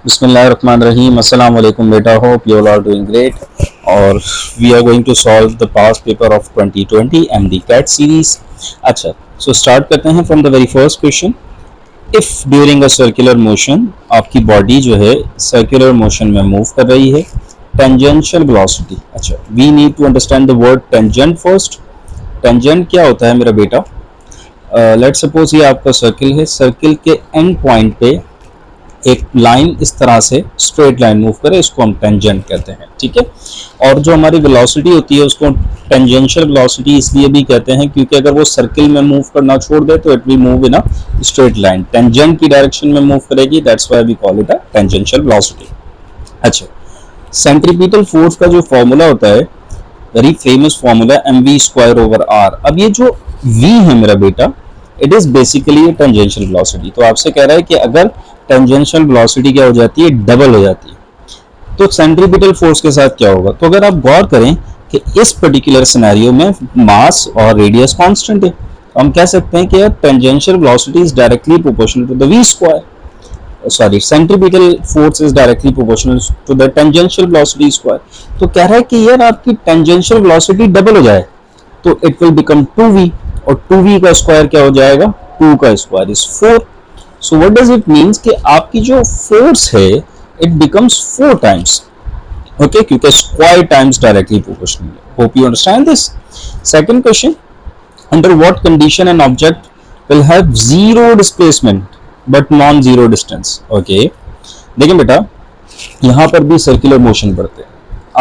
बिस्मिल्लाहिर्रहमानिर्रहीम अस्सलाम वालेकुम बेटा, hope you all are doing great. और we are going to solve the past paper of 2020 and the CAT series. अच्छा, so start करते हैं from the very first question. If during a circular motion, आपकी body जो है circular motion में move कर रही है, टेंजेंशियल वेलोसिटी। अच्छा, we need to understand the word tangent first. Tangent क्या होता है मेरा बेटा? लेट सपोज ये आपका सर्किल है, सर्किल के एंड पॉइंट पे एक लाइन इस तरह से स्ट्रेट लाइन मूव करे, इसको हम टेंजेंट कहते हैं, ठीक है। और जो हमारी वेलोसिटी होती है उसको टेंजेंशियल वेलोसिटी इसलिए भी कहते हैं क्योंकि अगर वो सर्किल में मूव करना छोड़ दे तो it will move in a straight line, tangent की डायरेक्शन में मूव करेगी, that's why we call it a tangential velocity. अच्छा, सेंट्रीपिटल फोर्स का जो फॉर्मूला होता है, वेरी फेमस फॉर्मूला, mv²/r। अब ये जो v है मेरा बेटा, it is basically tangential velocity. तो आपसे कह रहा है कि अगर टेंजेंशियल वेलोसिटी क्या हो जाती है, डबल हो जाती है, तो सेंट्रीपिटल फोर्स के साथ क्या होगा? तो अगर आप गौर करें कि इस पर्टिकुलर सिनेरियो में मास और रेडियस कांस्टेंट है, तो हम कह सकते हैं कि tangential velocity is directly proportional to the v square, sorry centripetal force is directly proportional to the tangential velocity square। तो कह रहा है कि यार आपकी tangential velocity डबल हो जाए तो it will become 2v, और 2v का स्क्वायर क्या हो जाएगा? 2 का square is 4। So what does it means कि आपकी जो फोर्स है इट बिकम्स 4 टाइम्स, ओके, क्योंकि स्क्वायर टाइम्स डायरेक्टली प्रोपोर्शनल है। Hope you understand this. Second question, under what condition an object will have zero displacement but non zero distance. Okay, देखिए बेटा, यहां पर भी सर्कुलर मोशन पड़ते हैं।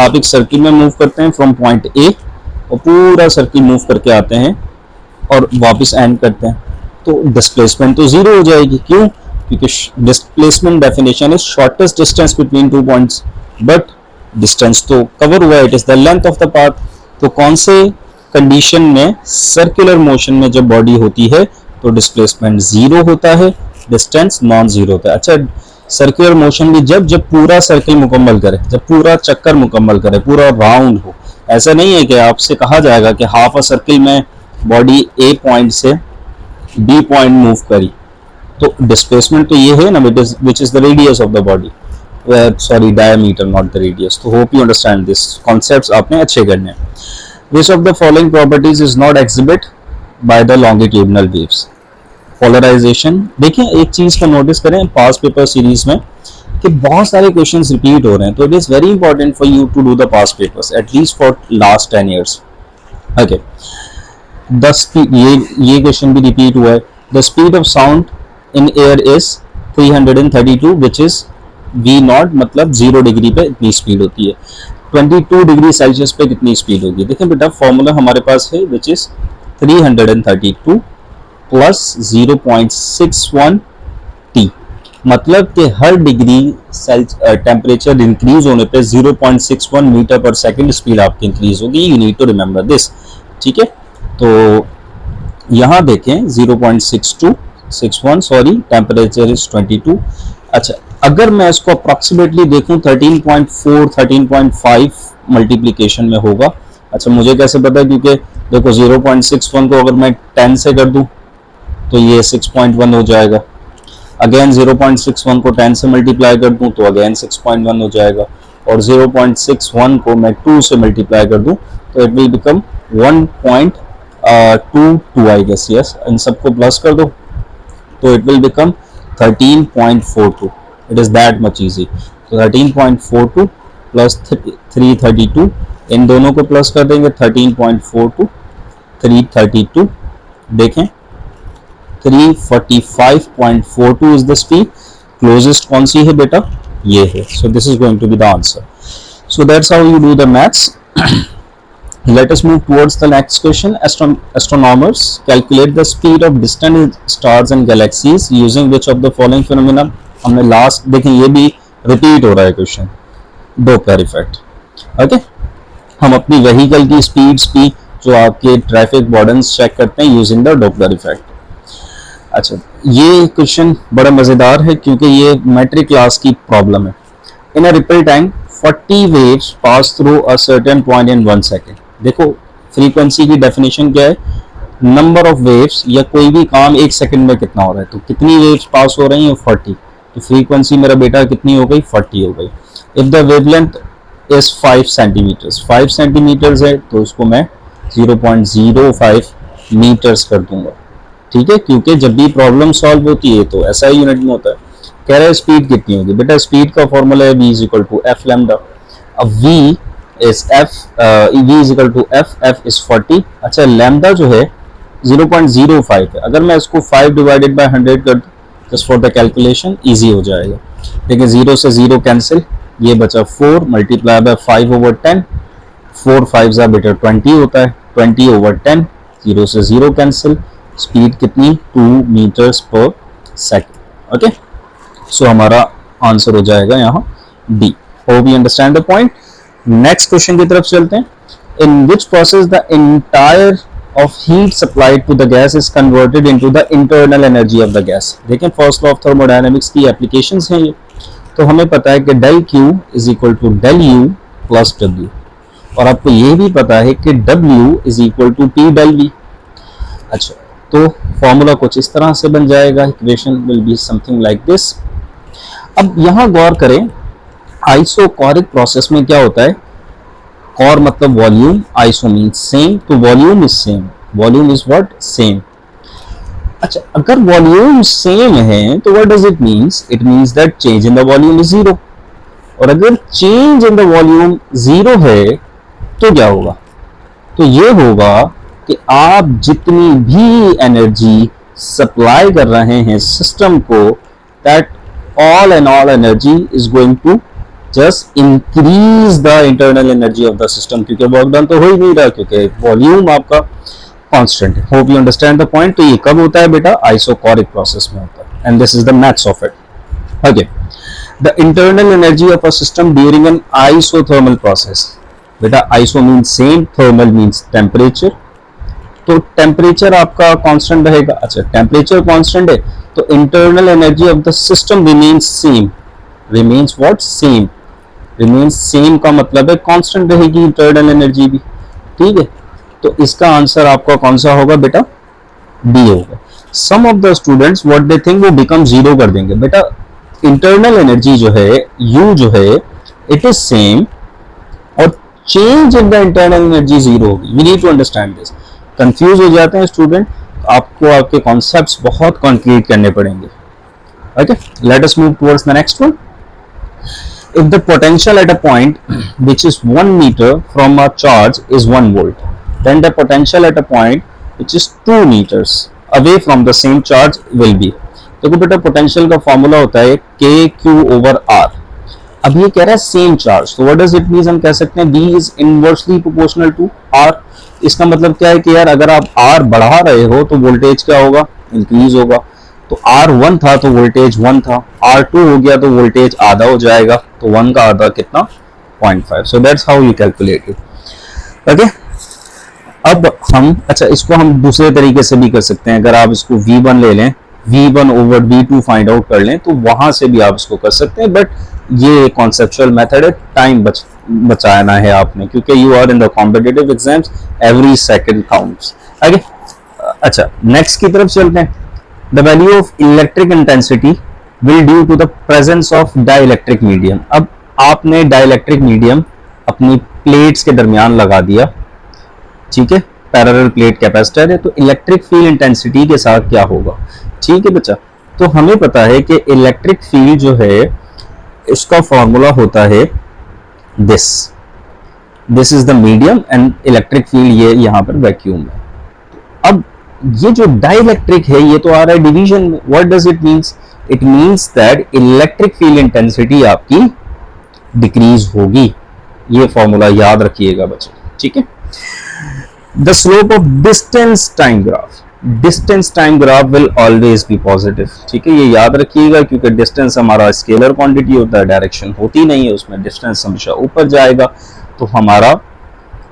आप एक सर्किल में मूव करते हैं फ्रॉम पॉइंट ए और पूरा सर्किल मूव करके आते हैं और वापस एंड करते हैं, तो डिस्प्लेसमेंट तो जीरो हो जाएगी। क्यों? क्योंकि displacement definition is shortest distance between 2 points, but distance तो कवर हुआ है, it is the length of the path. तो कौन से कंडीशन में सर्कुलर मोशन में जब बॉडी होती है तो डिस्प्लेसमेंट जीरो होता है, डिस्टेंस नॉन जीरो होता है। अच्छा, सर्कुलर मोशन भी जब जब पूरा सर्किल मुकम्मल करे, जब पूरा चक्कर मुकम्मल करे, पूरा राउंड हो। ऐसा नहीं है कि आपसे कहा जाएगा कि हाफ अ सर्किल में बॉडी ए पॉइंट से बी पॉइंट मूव करी, तो डिस्प्लेसमेंट तो ये है ना, which is the radius of the body, sorry diameter not the radius. तो hope you understand this concepts आपने अच्छे करने हैं। Which of the following properties is not exhibit by the longitudinal waves? Polarization. देखिए, एक चीज को नोटिस करें पास्ट पेपर सीरीज में कि बहुत सारे क्वेश्चंस रिपीट हो रहे हैं, तो it is very important for you to do the past papers at least for last 10 years। Okay, the speed, ये क्वेश्चन भी रिपीट हुआ है। The speed of sound in air is 332 which is v0, मतलब 0 degree पे इतनी speed होती है। 22 degree Celsius पे कितनी स्पीड होगी? देखिए बेटा, फॉर्मूला हमारे पास है विच इज 332 प्लस 0.61 टी, मतलब कि हर डिग्री टेम्परेचर इंक्रीज होने पे 0.61 मीटर पर सेकंड स्पीड आपकी इंक्रीज होगी। You need to remember this, ठीक है। तो यहाँ देखें 0.6261, सॉरी, टेम्परेचर इज 22। अच्छा, अगर मैं इसको अप्रॉक्सीमेटली देखूं 13.4 13.5 मल्टीप्लीकेशन में होगा। अच्छा, मुझे कैसे पता है? क्योंकि देखो 0.61 को अगर मैं 10 से कर दूं तो ये 6.1 हो जाएगा। अगेन 0.61 को 10 से मल्टीप्लाई कर दूं तो अगेन 6.1 हो जाएगा, और 0.61 को मैं 2 से मल्टीप्लाई कर दूं तो it will become 1.22 I guess. Yes, इन सबको प्लस कर दो तो it will become 13.42। It is that much easy. तो 13.42 प्लस 332, इन दोनों को प्लस कर देंगे, 13.42 332, देखें 345.42 इज द स्पीड। क्लोजेस्ट कौन सी है बेटा? ये है। So this is going to be the answer. So that's how you do the maths. Let us move towards the next question. Astronomers calculate the speed of distant stars and galaxies using which of the following phenomena? हमने last, देखिए ये भी repeat हो रहा है question, Doppler effect. Okay, हम अपनी vehicle की स्पीड्स भी जो आपके ट्रैफिक वार्डन्स चेक करते हैं यूजिंग द डॉपलर इफेक्ट। अच्छा, ये क्वेश्चन बड़ा मज़ेदार है क्योंकि ये मैट्रिक क्लास की प्रॉब्लम है। In a ripple time 40 waves pass through a certain point in 1 second. देखो, फ्रीक्वेंसी की डेफिनेशन क्या है? नंबर ऑफ वेव्स, या कोई भी काम 1 सेकंड में कितना हो रहा है, तो कितनी वेव्स पास हो रही हैं? 40। तो फ्रीक्वेंसी मेरा बेटा कितनी हो गई, 40 हो गई। If the wavelength is 5 centimetres, 5 centimetres है तो उसको मैं 0.05 मीटर्स कर दूंगा, ठीक है, क्योंकि जब भी प्रॉब्लम सॉल्व होती है तो ऐसा यूनिट में होता है। कह रहा है स्पीड कितनी होगी, बेटा स्पीड का फॉर्मूला है v is equal to F lambda. अब v is F, v is equal to F is 40। अच्छा लैम्डा जो है 0.05 है, अगर मैं इसको 5 डिवाइडेड बाय 100 कर दूं just for the calculation easy हो जाएगा। देखिए 0 से 0 कैंसिल, ये बचा 4 मल्टीप्लाई बाय 5 ओवर 10, 4 5 जा बेटा 20 होता है, 20 ओवर 10, 0 से 0 कैंसिल, स्पीड कितनी 2 मीटर्स पर सेकेंड। ओके, सो हमारा आंसर हो जाएगा यहाँ D. Hope you understand the point. Next question की तरफ चलते हैं। In which process the entire of heat supplied to the gas is converted into the internal energy of the gas। देखें first law of thermodynamics की applications हैं ये। तो हमें पता है कि del Q is equal to del U plus W, और आपको ये भी पता है कि W is equal to P del V। अच्छा तो फॉर्मूला कुछ इस तरह से बन जाएगा, equation will be something like this. अब यहाँ गौर करें, आइसोकोरिक प्रोसेस में क्या होता है, और मतलब वॉल्यूम, आइसो मीन्स सेम, तो volume is same, volume is what, same. अच्छा अगर वॉल्यूम सेम है तो what does it means, it means that change in the volume is zero. और अगर change in the volume zero है तो क्या होगा, तो ये होगा कि आप जितनी भी एनर्जी सप्लाई कर रहे हैं सिस्टम को, that all and all energy is going to just increase the internal energy of the system, क्योंकि वर्क डन तो हो ही नहीं रहा क्योंकि वॉल्यूम आपका कांस्टेंट है। Hope you understand the point. तो ये कब होता है बेटा, आइसोकोरिक प्रोसेस में होता है, and this is the maths of it. Okay, the internal energy of a system during an isothermal process. बेटा iso means same, thermal means temperature, तो टेम्परेचर आपका कांस्टेंट रहेगा। अच्छा टेम्परेचर कांस्टेंट है तो internal energy of the system remains same, remains what, same, remains same का मतलब है कांस्टेंट रहेगी इंटरनल एनर्जी भी, ठीक है। तो इसका आंसर आपका कौन सा होगा बेटा, डी होगा। Some of the students what they think वो बिकम जीरो कर देंगे। बेटा इंटरनल एनर्जी जो है यू जो है इट इज सेम, और change in the internal energy zero होगी। We need to understand this. Confuse हो जाते हैं स्टूडेंट, आपको आपके कॉन्सेप्ट्स बहुत कॉन्क्रीट करने पड़ेंगे। Okay, late us move towards the next one. If the potential at a point which is 1 meter from a charge is 1 volt, then the potential at a point which is 2 meters away from the same charge will be। देखो बेटा potential का formula होता है k q over r। अब ये कह रहा है सेम चार्ज, तो व्हाट डज इट मीन, हम कह सकते हैं b is inversely proportional to r। इसका मतलब क्या है कि यार अगर आप r बढ़ा रहे हो तो वोल्टेज क्या होगा, इंक्रीज होगा। तो R1 था तो वोल्टेज 1 था, R2 हो गया तो वोल्टेज आधा हो जाएगा, तो 1 का आधा कितना, 0.5। सो that's how you calculate it. Okay, अब हम अच्छा इसको हम दूसरे तरीके से भी कर सकते हैं। अगर आप इसको V1 ले लें, V1 over V2 find out कर लें, तो वहां से भी आप इसको कर सकते हैं, बट ये कॉन्सेप्चुअल मेथड है, टाइम बचाना है आपने, क्योंकि you are in the competitive exams, every second counts. Okay, अच्छा नेक्स्ट की तरफ चलते हैं। The value of electric intensity will due to the presence of dielectric medium। अब आपने dielectric medium अपनी प्लेट्स के दरमियान लगा दिया, ठीक है, पैरेलल प्लेट कैपेसिटर है, तो इलेक्ट्रिक फील्ड इंटेंसिटी के साथ क्या होगा, ठीक है बच्चा। तो हमें पता है कि इलेक्ट्रिक फील्ड जो है इसका फॉर्मूला होता है this is the medium and electric field ये यहाँ पर वैक्यूम है। अब ये जो डाइलेक्ट्रिक है ये तो आ रहा है डिवीजन में। What does it means, it means that electric field intensity आपकी डिक्रीज होगी। ये फॉर्मूला याद रखिएगा बच्चे, ठीक है। The slope of distance time graph, distance time graph will always be positive, ठीक है, ये याद रखिएगा, क्योंकि डिस्टेंस हमारा स्केलर क्वांटिटी होता है, डायरेक्शन होती नहीं है उसमें, डिस्टेंस हमेशा ऊपर जाएगा, तो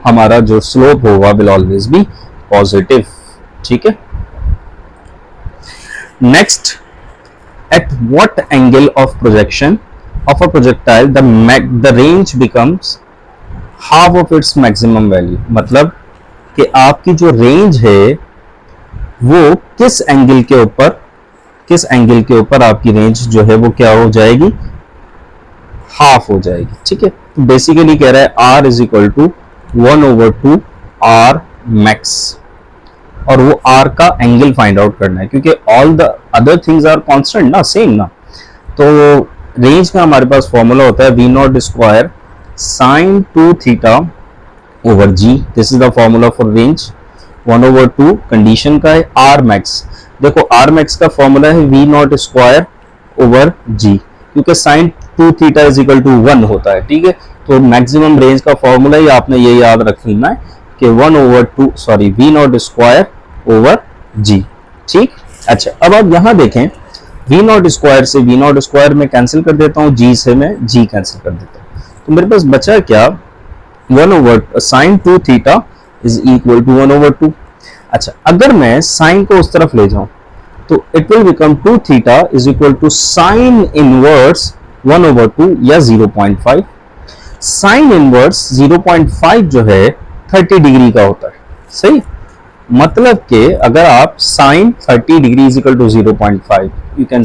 हमारा जो स्लोप होगा विल ऑलवेज बी पॉजिटिव, ठीक है। Next, at what angle of projection of a projectile the range becomes half of its maximum value. मतलब कि आपकी जो रेंज है वो किस एंगल के ऊपर किस एंगल के ऊपर आपकी रेंज जो है वो क्या हो जाएगी, हाफ हो जाएगी। ठीक है, तो बेसिकली कह रहा है R is equal to 1/2 R max, और वो आर का एंगल फाइंड आउट करना है क्योंकि all the other things are constant ना, सेम ना। तो रेंज का हमारे पास फॉर्मूला होता है V naught square sine 2 theta over G, this is the formula for range. 1/2 condition का है, आर मैक्स, देखो आर मैक्स का फॉर्मूला है V naught square over G, क्योंकि sine 2 theta is equal to 1 होता है। ठीक है, तो मैक्सिमम रेंज का फॉर्मूला ही आपने ये याद रख लेना है कि 1/2 वी नॉट स्क्वायर ओवर जी। ठीक, अच्छा अब आप यहां देखें वी नॉट स्क्वायर से वी नॉट स्क्वायर में कैंसिल कर देता हूं, जी से मैं जी कैंसिल कर देता हूं, तो मेरे पास बचा क्या, 1/sin 2 theta is equal to 1/2। अच्छा अगर मैं साइन को उस तरफ ले जाऊं तो it will become 2 theta is equal to sine inverse 1/2 या 0.5। साइन इनवर्स 0.5 जो है 30 डिग्री का होता है, सही, मतलब कि अगर आप sine 30 degree is equal to 0.5, you can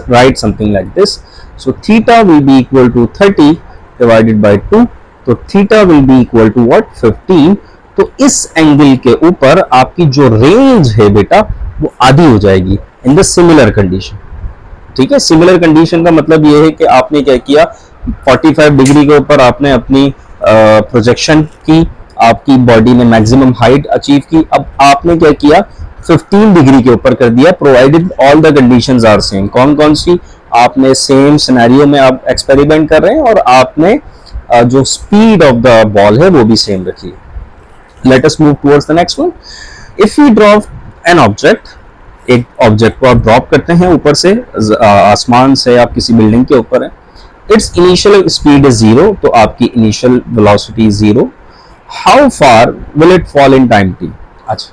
write something like this, so theta will be equal to 30 divided by 2, तो theta will be equal to what, 15। तो इस एंगल के ऊपर आपकी जो रेंज है बेटा वो आधी हो जाएगी इन द सिमिलर कंडीशन। ठीक है, सिमिलर कंडीशन का मतलब ये है कि आपने क्या किया, 45 डिग्री के ऊपर आपने अपनी प्रोजेक्शन की, आपकी बॉडी ने मैक्सिमम हाइट अचीव की। अब आपने क्या किया, 15 डिग्री के ऊपर कर दिया, provided all the conditions are same. कौन कौन सी, आपने सेम सिनेरियो में आप एक्सपेरिमेंट कर रहे हैं और आपने जो स्पीड ऑफ द बॉल है वो भी सेम रखी है। Late us move towards the next one. If you drop an object, एक ऑब्जेक्ट को आप ड्रॉप करते हैं ऊपर से, आसमान से आप किसी बिल्डिंग के ऊपर है, इट्स इनिशियल स्पीड इज 0, तो आपकी initial velocity 0। How far will it fall in time t? अच्छा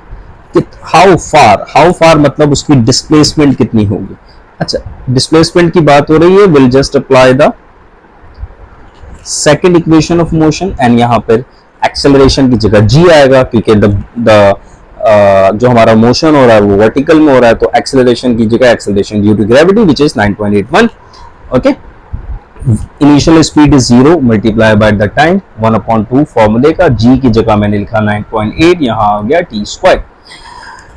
हाउ फार मतलब उसकी डिस्प्लेसमेंट कितनी होगी। अच्छा डिस्प्लेसमेंट की बात हो रही है, will just apply the second equation of motion and यहां पर एक्सेलरेशन की जगह g आएगा क्योंकि जो हमारा मोशन हो रहा है वो वर्टिकल में हो रहा है, तो एक्सेलरेशन की जगह acceleration due to gravity which is 9.81। Okay, initial speed is 0 multiply by the time 1/2 फॉर्मूले का, g की जगह मैंने लिखा 9.8, यहां आ गया t square.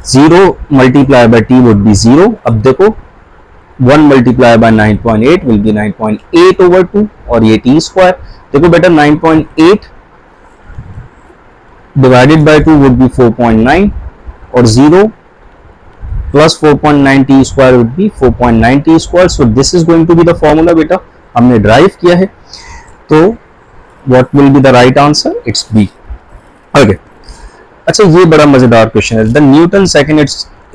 0 multiply bye t would be 0। अब देखो 1 मल्टीप्लाई बाय 9.8 विल बी 9.8/2 और ये t स्क्वायर। देखो बेटा 9.8 divided by 2 would be 4.9 और 0 plus 4.9 t square would be 4.9 t square. So this is going to be the formula बेटा, हमने drive किया है, तो what will be the right answer? It's B. Okay. अच्छा ये बड़ा मजेदार क्वेश्चन है। The Newton second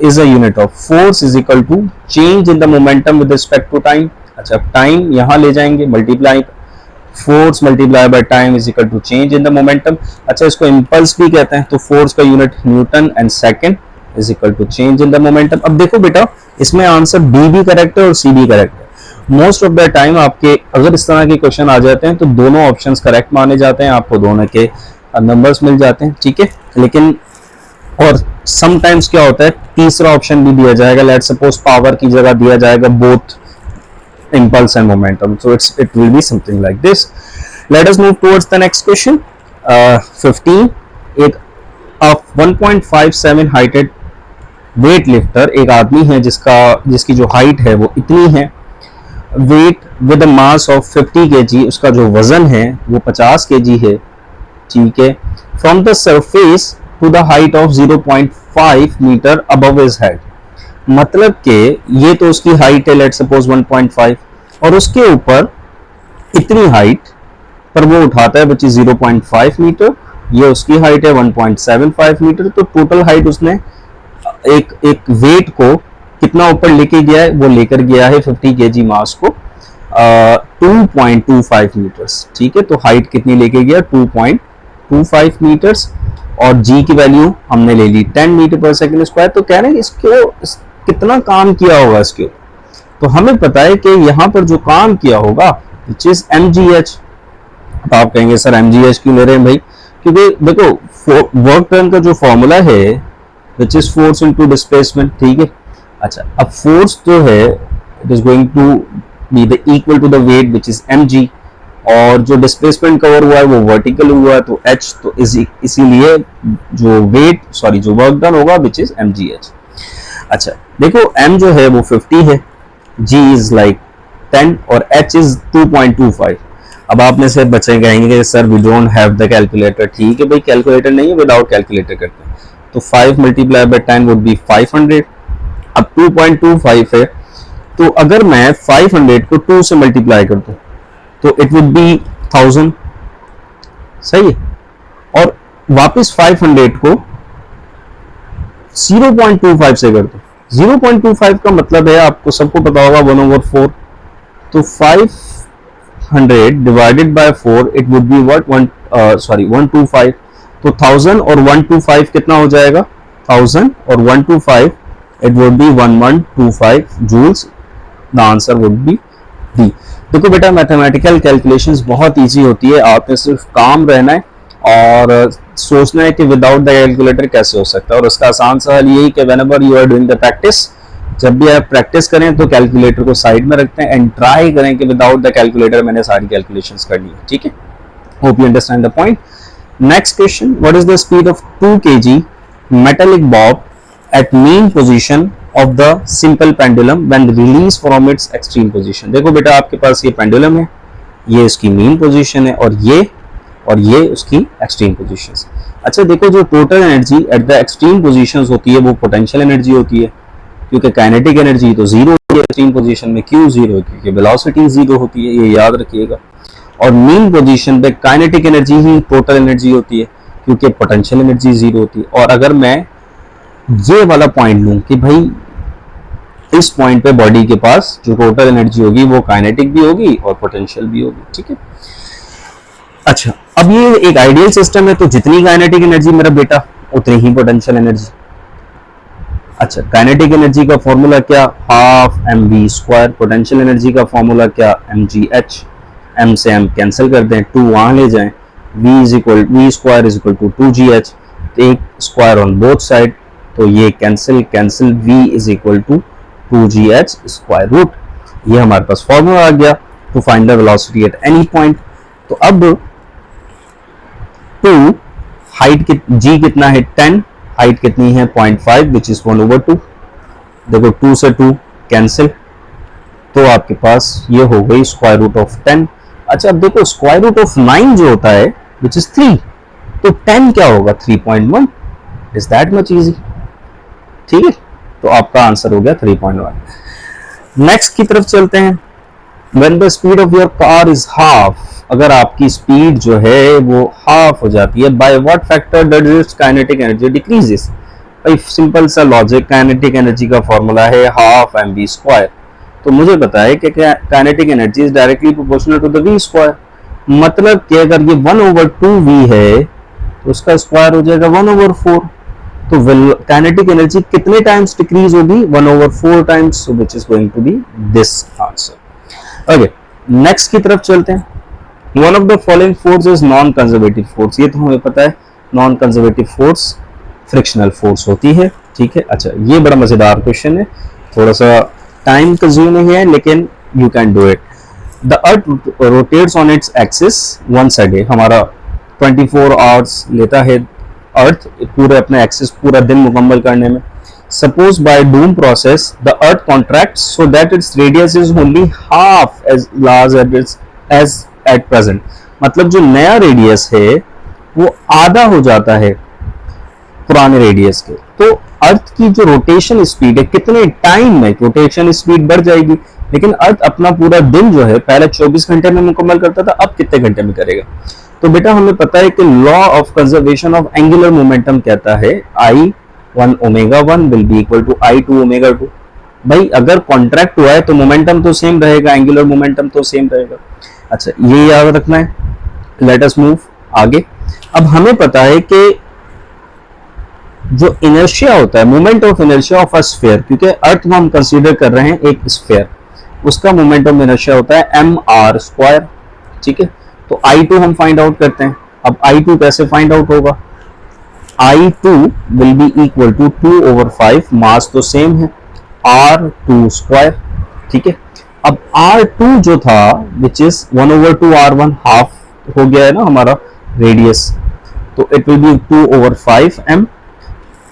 is a unit of force is equal to change in the momentum with respect to time. अच्छा टाइम यहाँ ले जाएंगे, multiply force multiply by time is equal to change in the momentum. अच्छा इसको impulse भी कहते हैं, तो फोर्स का unit newton and second is equal to change in the momentum. अब देखो बेटा इसमें आंसर बी भी करेक्ट है और सी भी करेक्ट है। मोस्ट ऑफ द टाइम आपके अगर इस तरह के क्वेश्चन आ जाते हैं तो दोनों ऑप्शंस करेक्ट माने जाते हैं, आपको दोनों के नंबर्स मिल जाते हैं। ठीक है, लेकिन और समटाइम्स क्या होता है तीसरा ऑप्शन भी दिया जाएगा, लेट सपोज पावर की जगह दिया जाएगा both impulse and momentum, so it will be something like this. Let us move towards the next question. 15 एक 1.57 हाइटेड वेट लिफ्टर, एक आदमी है जिसकी जो हाइट है वो इतनी है, weight with a mass of 50 kg, उसका जो वजन है वो 50 kg है। ठीक है, from the surface to the height of 0.5 metre above his head, मतलब कि ये तो उसकी हाइट है लेट सपोज 1.5 और उसके ऊपर इतनी हाइट पर वो उठाता है बच्ची 0.5 मीटर, ये उसकी हाइट है 1.75 मीटर, तो टोटल हाइट उसने एक वेट को कितना ऊपर लेके गया है, वो लेकर गया है 50 kg मास को 2.25 मीटर्स। ठीक है, तो हाइट कितनी लेके गया 2.25 मीटर्स और g की वैल्यू हमने ले ली 10 मीटर पर सेकंड स्क्वायर। तो कह रहे हैं इसको कितना काम किया होगा इसके, तो हमें पता है कि यहाँ पर जो काम किया होगा विच इज mgh। तो आप कहेंगे सर mgh क्यों ले रहे हैं भाई, क्योंकि देखो वर्क टर्न का जो फॉर्मूला है which is force into displacement. ठीक है, अच्छा, अब फोर्स जो है it is going to be the equal to the weight which is mg, और जो डिस्प्लेसमेंट कवर हुआ है वो वर्टिकल हुआ है तो h, तो इसीलिए जो वेट सॉरी जो वर्क डन होगा विच इज mgh। अच्छा देखो m जो है वो 50 है, g इज लाइक 10 और h इज 2.25। अब आप में से बच्चे कहेंगे कि sir we don't have the calculator. ठीक है भाई, कैलकुलेटर नहीं है, विदाउट कैलकुलेटर करते हैं। तो 5 मल्टीप्लाई बाय 10 वुड बी 500। अब 2.25 है, तो अगर मैं 500 को 2 से मल्टीप्लाई कर दूं तो इट वुड बी 1000, सही है। और वापस 500 को 0.25 से कर दो। 0.25 का मतलब है आपको सबको पता होगा 1/4, तो 500 divided by 4 it would be what 125। तो 1000 और 125 कितना हो जाएगा, 1000 और 125 it would be 1125 joules. The answer would be D. देखो बेटा मैथमेटिकल कैलकुलेशंस बहुत इजी होती है, आपने सिर्फ काम रहना है और सोचना है कि विदाउट द कैलकुलेटर कैसे हो सकता है। और उसका आसान सा हल यही कि whenever you are doing the practice, जब भी आप प्रैक्टिस करें तो कैलकुलेटर को साइड में रखते हैं एंड ट्राई करें कि विदाउट द कैलकुलेटर मैंने सारी कैलकुलेशंस करनी है। ठीक है, hope you understand the point. Next question, what is the speed of 2 kg metallic Bob at mean position of the simple pendulum when released from its extreme position। देखो बेटा आपके पास ये पेंडुलम है, ये इसकी मीन पोजीशन है और ये उसकी एक्सट्रीम पोजीशन। अच्छा देखो जो total energy at the extreme positions होती है वो पोटेंशियल एनर्जी होती है, क्योंकि काइनेटिक एनर्जी तो जीरो होती है एक्सट्रीम पोजीशन में। क्यों जीरो? क्योंकि वेलोसिटी जीरो होती है, ये याद रखिएगा। और मीन पोजीशन पे काइनेटिक एनर्जी ही टोटल एनर्जी होती है, क्योंकि पोटेंशियल एनर्जी जीरो होती है। और अगर मैं ये वाला पॉइंट लूं कि भाई इस पॉइंट पे बॉडी के पास जो टोटल एनर्जी होगी वो काइनेटिक भी होगी और पोटेंशियल भी होगी। ठीक है, अच्छा अब ये एक आइडियल सिस्टम है, तो जितनी काइनेटिक एनर्जी मेरा बेटा उतनी ही पोटेंशियल एनर्जी। अच्छा काइनेटिक एनर्जी का फॉर्मूला क्या, हाफ mv²। पोटेंशियल एनर्जी का फॉर्मूला क्या, mgh। m से m कैंसिल कर दें, 2 वहां ले जाएं, v² is equal to 2gh। Take square on both side, तो ये cancel, v is equal to 2gh square root. ये हमारे पास फॉर्मूला आ गया to find the velocity at any point. तो अब 2 हाइट g कितना है 10, हाइट कितनी है 0.5 विच इज 1/2। देखो 2 से 2 कैंसिल, तो आपके पास ये हो गई स्क्वायर रूट ऑफ 10। अच्छा अब देखो स्क्वायर रूट ऑफ 9 जो होता है विच इज 3, तो 10 क्या होगा 3.1। Is that much easy. ठीक है, तो आपका आंसर हो गया 3.1। नेक्स्ट की तरफ चलते हैं। When the speed of your car is half, अगर आपकी स्पीड जो है वो हाफ हो जाती है, by what factor does its kinetic energy decreases? भाई सिंपल सा लॉजिक, काइनेटिक एनर्जी का फॉर्मूला है हाफ mv²। तो मुझे पता है कि kinetic energy is directly proportional to the v²। मतलब कि अगर ये 1/2v है तो उसका स्क्वायर हो जाएगा 1/4। तो काइनेटिक एनर्जी कितने टाइम्स डिक्रीज होगी, 1/4 times, so which is going to be this answer. Okay next की तरफ चलते हैं। One of the following force is non conservative force. ये तो हमें पता है non conservative force frictional force होती है। ठीक है, अच्छा ये बड़ा मजेदार क्वेश्चन है, थोड़ा सा टाइम कंज्यूमिंग है लेकिन you can do it. The earth rotates on its axis once a day. हमारा 24 आवर्स लेता है अर्थ पूरे अपने एक्सिस पूरा दिन मुकम्मल करने में। Suppose by doom process the earth contracts so that its radius is only half as large as at present. मतलब जो नया रेडियस है वो आधा हो जाता है पुराने रेडियस के। तो अर्थ की जो रोटेशन स्पीड है, कितने टाइम में रोटेशन स्पीड बढ़ जाएगी, लेकिन अर्थ अपना पूरा दिन जो है पहले 24 घंटे में मुकम्मल करता था, अब कितने घंटे में करेगा। तो बेटा हमें पता है कि law of conservation of angular momentum कहता है I1 ω1 will be equal to I2 ω2। भाई अगर कॉन्ट्रैक्ट हुआ है तो मोमेंटम तो सेम रहेगा, एंगुलर मोमेंटम तो सेम रहेगा। अच्छा ये याद रखना है। लेट अस मूव आगे। अब हमें पता है कि जो इनर्शिया होता है, moment of inertia of a sphere, क्योंकि अर्थ को हम कंसीडर कर रहे हैं एक स्फीयर, उसका मोमेंट ऑफ इनर्शिया होता है mr²। ठीक है, तो I2 हम फाइंड आउट करते हैं। अब I2 कैसे फाइंड आउट होगा, I2 will be equal to 2/5, mass तो सेम है, R2 स्क्वायर, ठीक है। अब R2 जो था विच इज 1/2 R1, हाफ हो गया है ना हमारा रेडियस, तो it will B 2/5m।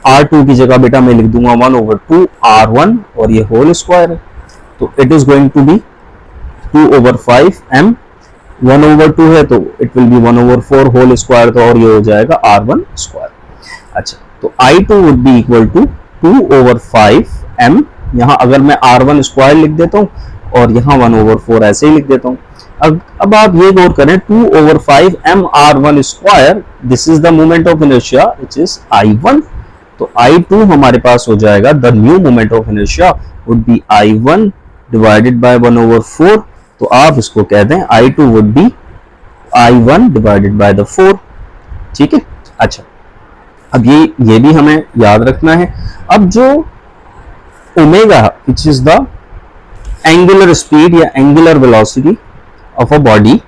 R2 की जगह बेटा मैं लिख दूंगा 1/2 R1 और ये होल स्क्वायर है, तो it is going to be 2/5m। 1/2 है तो it will be 1/4 whole square, तो और ये हो जाएगा R1 स्क्वायर। अच्छा, तो I2 would be equal to 2/5m। यहाँ अगर मैं R1 स्क्वायर लिख देता हूँ और यहाँ 1/4 ऐसे ही लिख देता हूँ। अब आप ये गौर करें, 2/5m R1 square, this is the moment of inertia which is I1, तो I2 हमारे पास हो जाएगा, the new moment of inertia would be I1 divided by 1/4, तो आप इसको कह दें I2 would be I1 divided by the 4, ठीक है। अच्छा, अब ये भी हमें याद रखना है। अब जो omega which is the angular speed या angular velocity of a body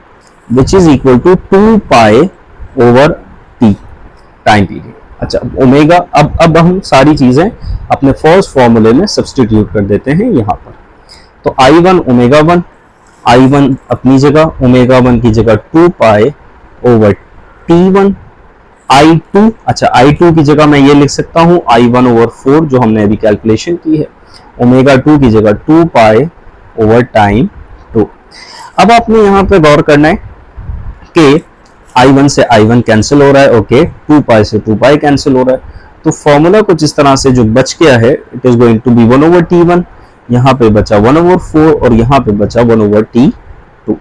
which is equal to 2 pi over T time period. अच्छा, ओमेगा, अब हम सारी चीजें अपने फर्स्ट फॉर्मूले में सब्स्टिट्यूट कर देते हैं यहाँ पर। तो I1 ओमेगा 1, I1 अपनी जगह, ओमेगा 1 की जगह 2 पाई ओवर T1। I2, अच्छा I2 की जगह मैं ये लिख सकता हूँ I1/4 जो हमने अभी कैलकुलेशन की है, ओमेगा 2 की जगह 2 पाई ओवर टाइम 2। अब आपने यहाँ पे गौर करना है कि I1 से I1 कैंसिल हो रहा है, ओके, 2 पाई से 2 पाई कैंसिल हो रहा है, तो फॉर्मूला कुछ इस तरह से जो बच गया है, it is going to be 1/T1, यहाँ पे बचा 1/4 और यहाँ पे बचा 1/T2।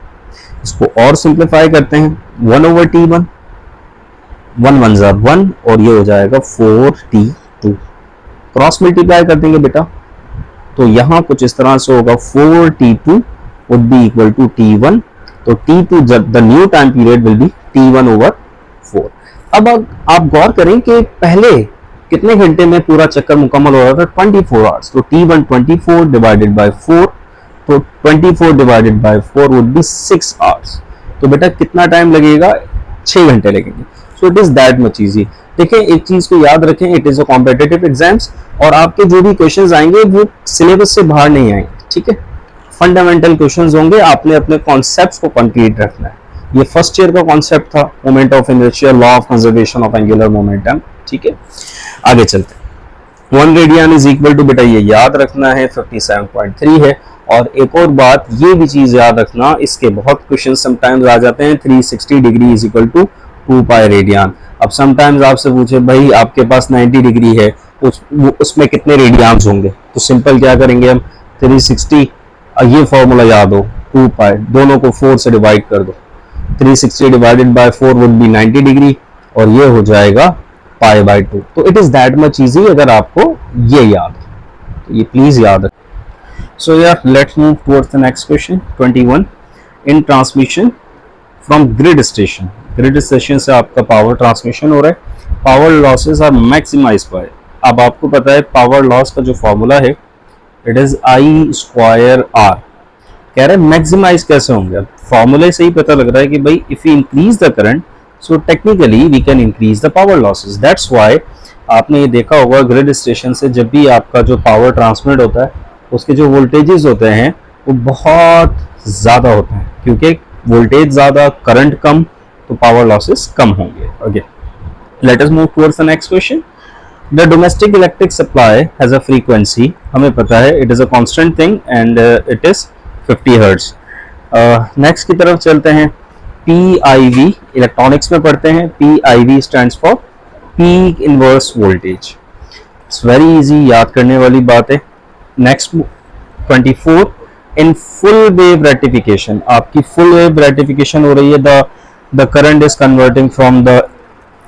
इसको और सिंप्लीफाई करते हैं, 1/T1, 1 1 ज़ा 1 और ये हो जाएगा 4T2, क्रॉस मल्टीप्लाई कर देंगे बेटा, तो यहाँ कुछ इस तरह से होगा 4T2 would be equal to T1, तो T2 the new time period will be T1/4। अब आप गौर करें कि पहले कितने घंटे में पूरा चक्कर मुकम्मल हो रहा था, 24 आवर्स, तो T1 24 डिवाइडेड बाय 4, तो 24 divided by 4 would be 6 hours, तो बेटा कितना टाइम लगेगा, 6 घंटे लगेंगे। So it is that much easy. देखें, एक चीज को याद रखें, it is a competitive exams और आपके जो भी क्वेश्चंस आएंगे वो सिलेबस से बाहर नहीं आएंगे, ठीक है। फंडामेंटल क्वेश्चंस होंगे, आपने अपने कॉन्सेप्ट्स को कंप्लीट रखना है। ये फर्स्ट ईयर का कॉन्सेप्ट था, moment of inertia, law of conservation of angular momentum, ठीक है। आगे चलते हैं, 1 रेडियन इज इक्वल टू, बेटा ये याद रखना है 57.3 है। और एक और बात ये भी चीज याद रखना, इसके बहुत क्वेश्चन समटाइम्स आ जाते हैं, 360 degree is equal to 2 pi radian. अब समटाइम्स आपसे पूछे भाई आपके पास 90 डिग्री है, उसमें कितने रेडियंस होंगे, तो सिंपल क्या करेंगे हम, 360, ये फॉर्मूला याद हो, 2 पाई, दोनों को 4 से डिवाइड कर दो, 360 divided by 4 would be 90 degree और ये हो जाएगा पाई बाय 2। तो it is that much easy अगर आपको ये याद है, तो ये प्लीज याद है। सो यार let's move towards the next question 21। In transmission from grid station, grid station से आपका पावर ट्रांसमिशन हो रहा है, power losses are maximize by, अब आपको पता है पावर लॉस का जो फॉर्मूला है इट इज I²R, कह रहे हैं मैक्सिमाइज कैसे होंगे। फॉर्मूले से ही पता लग रहा है कि भाई if you increase the current so technically we can increase the power losses. That's why आपने ये देखा होगा ग्रिड स्टेशन से जब भी आपका जो पावर ट्रांसमिट होता है उसके जो वोल्टेजेस होते हैं वो बहुत ज़्यादा होते हैं, क्योंकि वोल्टेज ज़्यादा करंट कम तो पावर लॉसेस कम होंगे। Okay, late us move towards the next question. The domestic electric supply has a frequency, हमें पता है it is a constant thing and it is 50 hertz. Next की तरफ चलते हैं, PIV इलेक्ट्रॉनिक्स में पढ़ते हैं, PIV stands for peak inverse voltage. It's very easy, याद करने वाली बात है। Next 24, in full wave rectification, आपकी फुल वेव रेक्टिफिकेशन हो रही है, the current is converting from the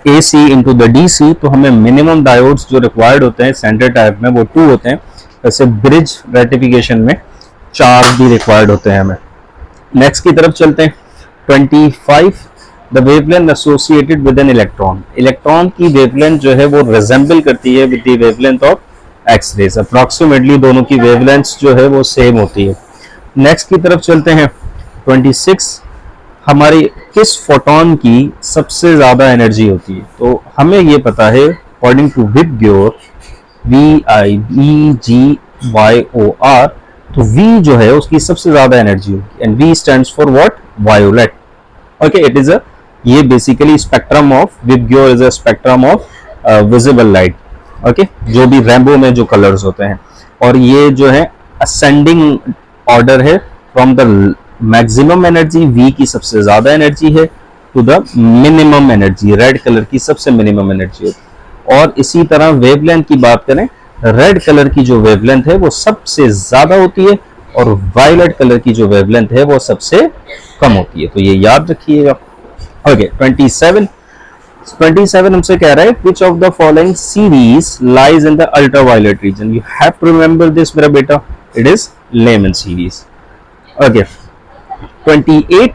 AC into the DC, तो हमें मिनिमम डायोड्स जो रिक्वायर्ड होते हैं सेंटर टाइप में वो 2 होते हैं, वैसे ब्रिज रेक्टिफिकेशन में 4 भी रिक्वायर्ड होते हैं हमें। नेक्स्ट की तरफ चलते हैं 25, the wavelength associated with an electron, electron की वेवलेंथ जो है वो रिजेंबल करती है with the wavelength of X-rays, approximately दोनों की वेवलेंथ जो है वो सेम होती है। नेक्स्ट की तरफ चलते हैं 26, हमारी किस फोटोन की सबसे ज्यादा एनर्जी होती है, तो हमें ये पता है according to VIBGYOR VIBG VOR, तो V जो है उसकी सबसे ज्यादा एनर्जी होगी, and V stands for what? Violet. Okay, it is a, ये basically spectrum of VIBGYOR is a spectrum of visible light. Okay, जो भी रेनबो में जो कलर्स होते हैं, और ये जो है असेंडिंग ऑर्डर है from the maximum energy, V की सबसे ज्यादा एनर्जी है, to the minimum energy, red colour की सबसे मिनिमम एनर्जी होती है. और इसी तरह वेवलेंथ की बात करें, रेड कलर की जो वेवलेंथ है वो सबसे ज्यादा होती है, और वायलेट कलर की जो वेवलेंथ है वो सबसे कम होती है. तो ये याद रखिएगा. ओके, 27 हमसे कह रहा है which of the following series lies in the ultraviolet region. You have to remember this मेरा बेटा, it is Lehman series. Okay, 28,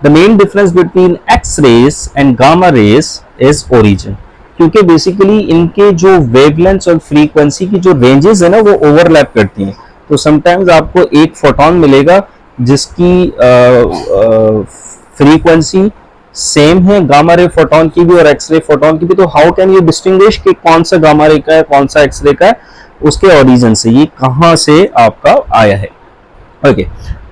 the main difference between X rays and gamma rays is origin. क्योंकि basically इनके जो wavelengths और frequency की जो ranges है ना वो ओवरलैप करती हैं. तो समटाइम्स आपको एक फोटोन मिलेगा जिसकी फ्रीक्वेंसी सेम है गामा रे फोटोन की भी और एक्स रे फोटोन की भी. तो हाउ कैन यू डिस्टिंग्विश कि कौन सा गामा रे का है कौन सा एक्स रे का है? उसके ओरिजिन से, ये कहां से आपका आया है. ओके,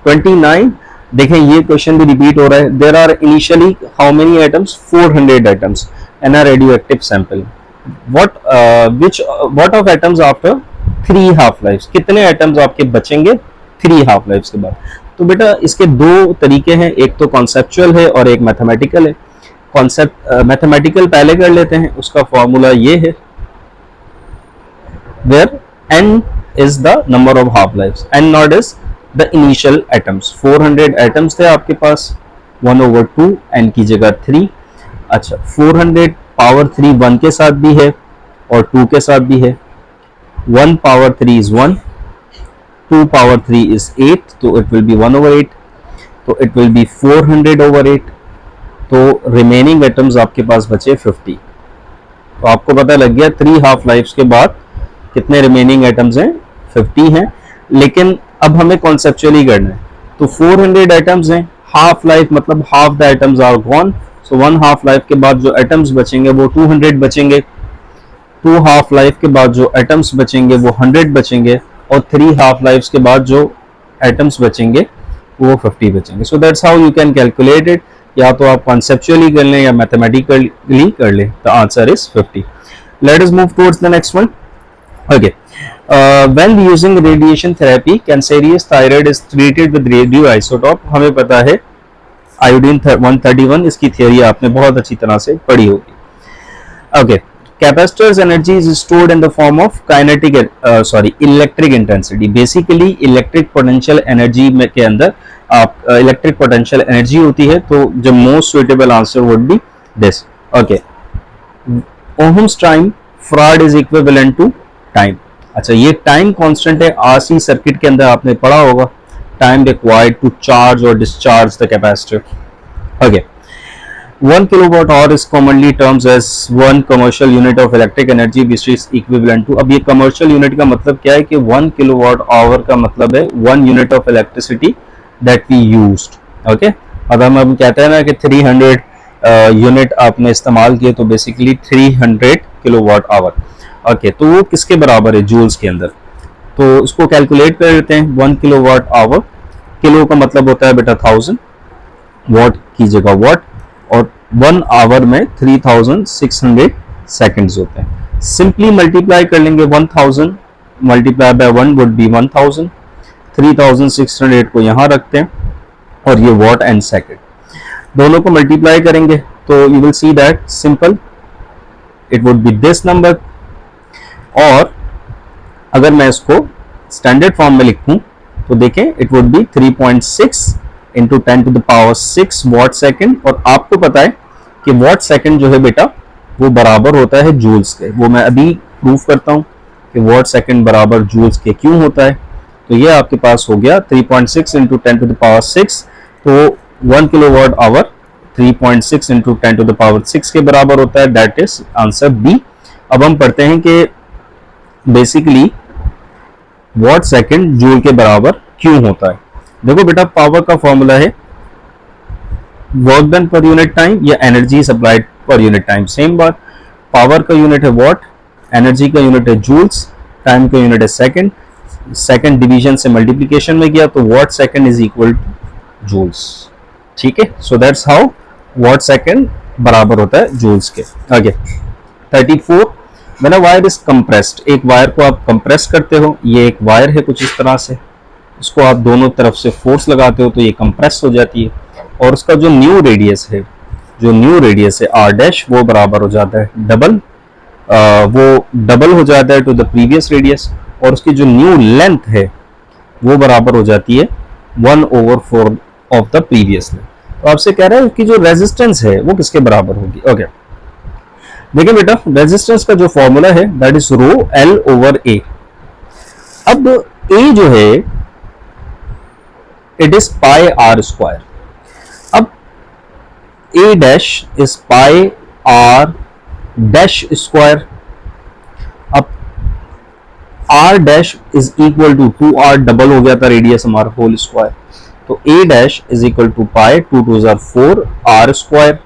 29, देखें ये क्वेश्चन भी रिपीट हो रहा है. There are initially how many atoms? 400 atoms in a radioactive sample. What of atoms after 3 half lives? कितने एटम्स आपके बचेंगे 3 हाफ लाइव्स के बाद? तो बेटा इसके दो तरीके हैं, एक तो कॉन्सेप्चुअल है और एक मैथमेटिकल है. कॉन्सेप्ट मैथमेटिकल पहले कर लेते हैं. उसका फॉर्मूला ये है, where n is the number of half lives, n naught is the initial atoms. 400 atoms थे आपके पास, 1/2, n की जगह 3. अच्छा, 400 पावर 3 1 के साथ भी है और 2 के साथ भी है. 1 पावर 3 is 1, 2 पावर 3 is 8, तो इट विल बी 1/8, तो इट विल बी 400/8. तो रिमेनिंग एटम्स आपके पास बचे 50. तो आपको पता लग गया 3 हाफ लाइफ्स के बाद कितने रिमेनिंग एटम्स हैं? 50 हैं. लेकिन अब हमें कॉन्सेप्चुअली करना है. तो 400 एटम्स हैं, हाफ लाइफ मतलब half the atoms are gone. So 1 half life के बाद जो एटम्स बचेंगे वो 200 बचेंगे. 2 हाफ लाइफ के बाद जो एटम्स बचेंगे वो 100 बचेंगे, और 3 हाफ लाइफ्स के बाद जो एटम्स बचेंगे वो 50 बचेंगे. सो that's how you can calculate it. या तो आप कॉन्सेप्चुअली कर लें या मैथमेटिकली कर लें. The answer is 50. Late us move towards the next one. Okay, when using radiation therapy, cancerous thyroid is treated with radioisotope. हमें पता है आयोडीन 131, इसकी थियोरी आपने बहुत अच्छी तरह से पढ़ी होगी. Okay, capacitors energy is stored in the form of kinetic electric intensity. Basically electric potential energy में के अंदर आप इलेक्ट्रिक पोटेंशियल एनर्जी होती है. तो the most suitable answer would be this. Okay, ohms time farad is equivalent to time. अच्छा, ये time constant है. आरसी सर्किट के अंदर आपने पढ़ा होगा, time required to charge or discharge the capacitor. Okay, 1 kilowatt hour is commonly termed as one commercial unit of electric energy which is equivalent to. अब ये commercial unit का मतलब क्या है कि 1 kilowatt hour का मतलब है 1 unit of electricity that we used. Okay, अगर हम कहते हैं ना कि 300 यूनिट आपने इस्तेमाल किए, तो बेसिकली 300 किलोवाट आवर. ओके, तो वो किसके बराबर है? जूल्स के अंदर. तो इसको कैलकुलेट कर लेते हैं. 1 किलोवाट आवर, किलो का मतलब होता है बेटा 1000, वॉट की जगह वॉट, और 1 आवर में 3600 सेकंड्स होते हैं. सिंपली मल्टीप्लाई कर लेंगे. 1000 मल्टीप्लाई बाय 1 वुड बी 1000. 3600 को यहाँ रखते हैं, और ये वॉट एंड सेकंड दोनों को मल्टीप्लाई करेंगे तो you will see that simple it would be this number. और अगर मैं इसको स्टैंडर्ड फॉर्म में लिखूं तो देखें it would be 3.6 into 10 to the power 6 watt second. और आपको पता है कि वॉट सेकंड जो है बेटा वो बराबर होता है जूल्स के. वो मैं अभी प्रूफ करता हूं कि वॉट सेकंड बराबर जूल्स के क्यों होता है. तो ये आपके पास हो गया 3.6 इंटू 10 टू द पावर 6. तो 1 kilowatt hour 3.6 into 10 to the power 6 के बराबर होता है. That is answer B. अब हम पढ़ते हैं कि बेसिकली वॉट सेकंड जूल के बराबर क्यों होता है. देखो बेटा, पावर का फॉर्मूला है वर्क डन पर यूनिट टाइम या एनर्जी सप्लाइड पर यूनिट टाइम. सेम बात, पावर का यूनिट है वॉट, एनर्जी का यूनिट है जूल्स, टाइम का यूनिट है सेकंड. सेकंड डिवीजन से मल्टीप्लिकेशन में गया तो watt second is equal to joules. ठीक है, so that's how watt second बराबर होता है जूल्स के। आगे 34, when a wire is compressed, एक वायर को आप कंप्रेस करते हो, ये एक वायर है कुछ इस तरह से, इसको आप दोनों तरफ से फोर्स लगाते हो तो ये कंप्रेस हो जाती है, और उसका जो न्यू रेडियस है, जो न्यू रेडियस है आर डैश, वो बराबर हो जाता है डबल, वो डबल हो जाता है टू द प्रीवियस रेडियस, और उसकी जो न्यू लेंथ है वो बराबर हो जाती है 1/4 ऑफ द प्रीवियस लेंथ। तो आपसे कह रहा है कि जो रेजिस्टेंस है वो किसके बराबर होगी। ओके, देखिए बेटा, रेजिस्टेंस का जो फॉर्मूला है that is rho L over A. अब ए जो है it is pi R square. अब A dash is pi R dash square. अब R dash is equal to 2r, double हो गया था रेडियस हमारा होल स्क्वायर, तो A dash is equal to pi 2 2 4 R square.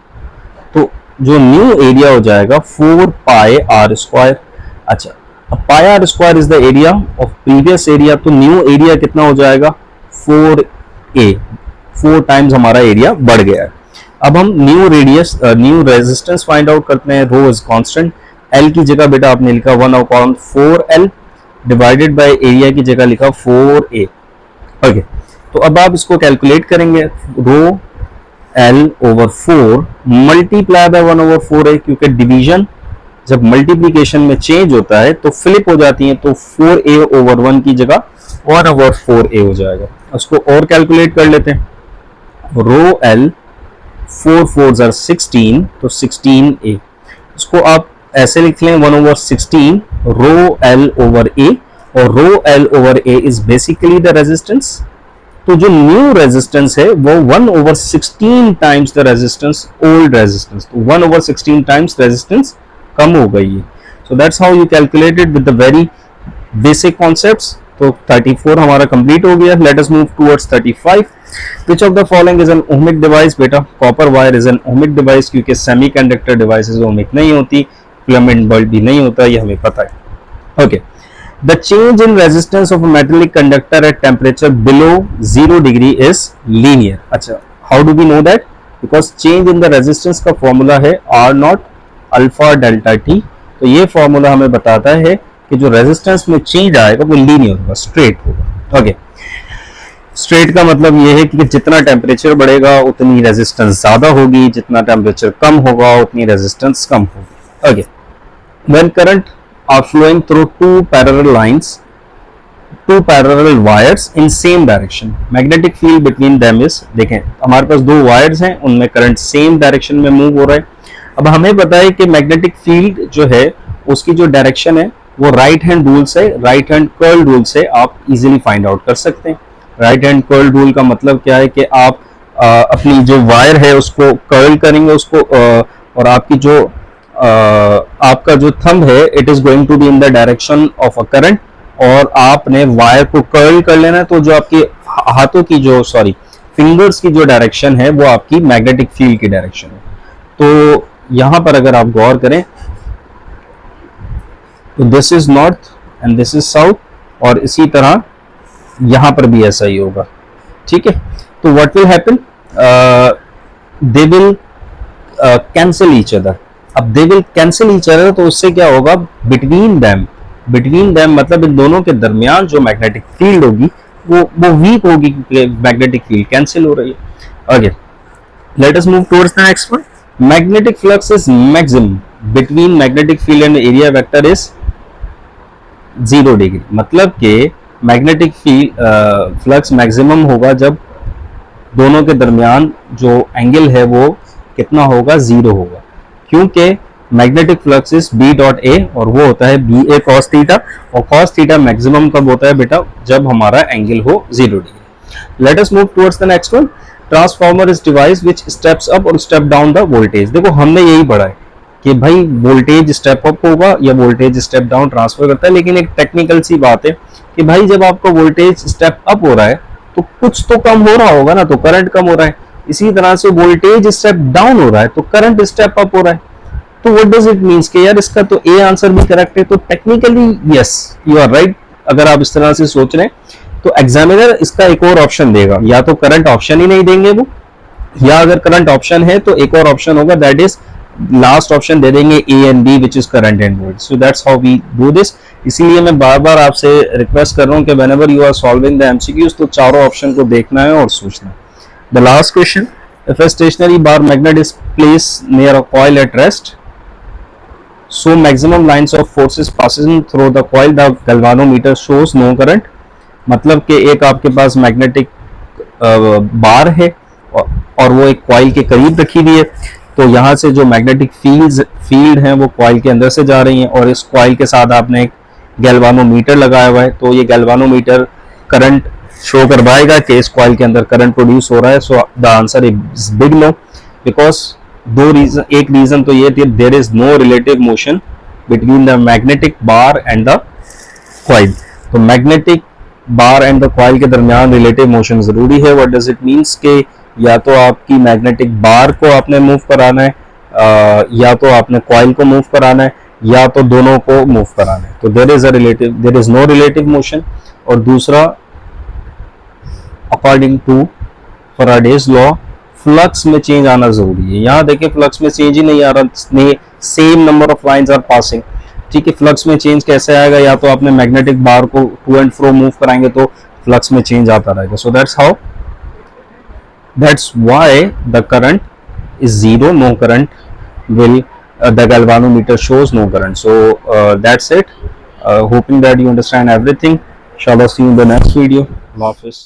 तो जो न्यू एरिया हो जाएगा 4 पाई आर स्क्वायर। अच्छा, अब pi R square is the area of previous area, तो न्यू एरिया कितना हो जाएगा 4a, 4 टाइम्स हमारा एरिया बढ़ गया है। अब हम new radius new resistance find out करते हैं। रो इज कांस्टेंट, एल की जगह बेटा आपने लिखा 1/4L डिवाइडेड बाय एरिया की जगह लिखा 4a। ओके, तो अब आप इसको कैलकुलेट करेंगे, रो L over 4 multiply by 1/4a, क्योंकि डिवीजन जब मल्टीप्लीकेशन में चेंज होता है तो फ्लिप हो जाती है, तो 4a/1 की जगह 1/4a हो जाएगा। उसको और कैलकुलेट कर लेते हैं, रो एल 4 4 are 16, तो 16a, इसको आप ऐसे लिख लें 1/16 रो एल ओवर ए, और रो L over A is basically the resistance. तो जो न्यू रेजिस्टेंस है वो 1/16 times the resistance old resistance, तो 1/16 टाइम्स रेजिस्टेंस कम हो गई है। So that's how you calculated with the very basic concepts. तो 34 हमारा कंप्लीट हो गया। Late us move towards 35। Which of the following is an ohmic device? बेटा copper wire is an ohmic device, क्योंकि semiconductor devices ohmic नहीं होती, filament bulb भी नहीं होता, ये हमें पता है। Okay, the change in resistance of a metallic conductor at temperature below 0 degree is linear. अच्छा, how do we know that? Because change in the resistance का फॉर्मूला है R0 अल्फा डेल्टा टी। तो ये फॉर्मूला हमें बताता है कि जो रेजिस्टेंस में चेंज आएगा वो लीनियर होगा, स्ट्रेट होगा। ओके, स्ट्रेट का मतलब ये है कि जितना टेम्परेचर बढ़ेगा उतनी रेजिस्टेंस ज्यादा होगी, जितना टेम्परेचर कम होगा उतनी रेजिस्टेंस कम होगी। Okay, when current are flowing through two parallel lines, two parallel wires in same direction, magnetic field between them is, देखें हमारे पास दो वायर्स हैं, उनमें करंट सेम डायरेक्शन में मूव हो रहा है। अब हमें पता है कि मैग्नेटिक फील्ड जो है उसकी जो डायरेक्शन है वो राइट हैंड रूल से, राइट हैंड कर्ल रूल से आप इजीली फाइंड आउट कर सकते हैं। राइट हैंड कर्ल रूल का मतलब क्या है कि आप अपनी जो वायर है उसको कर्ल करेंगे उसको, और आपकी जो आपका जो थंब है it is going to be in the direction of a current, और आपने वायर को कर्ल कर लेना है, तो जो आपकी हाथों की जो फिंगर्स की जो डायरेक्शन है वो आपकी मैग्नेटिक फील्ड की डायरेक्शन है। तो यहां पर अगर आप गौर करें तो this is north and this is south, और इसी तरह यहां पर भी ऐसा ही होगा। ठीक है, तो what will happen, they will cancel each other. अब they will cancel each other, तो उससे क्या होगा, बिटवीन देम मतलब इन दोनों के दरमियान जो मैग्नेटिक फील्ड होगी वो वीक होगी, क्योंकि मैग्नेटिक फील्ड कैंसिल हो रही है। आगे late us move towards the next one. Magnetic flux is maximum between magnetic field and area vector is 0 degree, मतलब कि मैग्नेटिक फील्ड फ्लक्स मैक्सिमम होगा जब दोनों के दरमियान जो एंगल है वो कितना होगा, 0 होगा, क्योंकि magnetic flux is B dot A, और वो होता है बी ए कॉस थीटा, और कॉस थीटा मैक्सिमम कब होता है बेटा, जब हमारा एंगल हो 0 degree. Let us move towards the next one. Transformer is device which steps up और स्टेप डाउन द वोल्टेज। देखो हमने यही पढ़ा है कि भाई वोल्टेज स्टेप अप होगा या वोल्टेज स्टेप डाउन ट्रांसफर करता है, लेकिन एक टेक्निकल सी बात है कि भाई जब आपका वोल्टेज स्टेप अप हो रहा है तो कुछ तो कम हो रहा होगा ना, तो करंट कम हो रहा है। इसी तरह से वोल्टेज स्टेप डाउन हो रहा है तो करंट स्टेप अप हो रहा है। तो व्हाट डज इट मींस कि यार इसका तो ए आंसर भी करेक्ट है। तो technically yes you are right, अगर आप इस तरह से सोच रहे हैं तो एग्जामिनर इसका एक और ऑप्शन देगा, या तो करंट ऑप्शन ही नहीं देंगे वो, या अगर करंट ऑप्शन है तो एक और ऑप्शन होगा, दैट इज लास्ट ऑप्शन दे देंगे A and B which is current and volt. So that's how we do this. इसीलिए मैं बार बार आपसे रिक्वेस्ट कर रहा हूं कि whenever you are solving the MCQs तो चारों ऑप्शन को देखना है और सोचना है. The last question, if a stationary bar magnet is placed near a coil at rest, so maximum lines of forces passing through the coil, the galvanometer shows no current. मतलब कि एक आपके पास मैग्नेटिक बार है और वो एक कॉइल के करीब रखी हुई है, तो यहाँ से जो मैग्नेटिक फील्ड है वो कॉइल के अंदर से जा रही है, और इस कॉइल के साथ आपने एक गैल्वानोमीटर लगाया हुआ है, तो ये गैल्वानोमीटर करंट शो करवाएगा कि इस कॉइल के अंदर करंट प्रोड्यूस हो रहा है. So the answer is big no, because दो रीजन, एक रीजन तो ये थी there is no relative motion between the magnetic bar and the coil. तो magnetic bar and the coil के दरमियान रिलेटिव मोशन जरूरी है. व्हाट डज इट मींस के या तो आपकी मैग्नेटिक बार को आपने मूव कराना है, या तो आपने कॉइल को मूव कराना है, या तो दोनों को मूव कराना है. तो there is no relative motion. और दूसरा, according to Faraday's law, flux में चेंज आना जरूरी है. यहाँ देखिए फ्लक्स में चेंज ही नहीं आ रहा, same number of lines are passing. ठीक है, फ्लक्स में चेंज कैसे आएगा? या तो आपने मैग्नेटिक बार को टू एंड फ्रो मूव कराएंगे तो फ्लक्स में चेंज आता रहेगा. सो that's why the current is zero, no current will the galvanometer shows no current. So that's it. Hoping that you understand everything. Inshallah, see you in the next video. Allah Hafiz.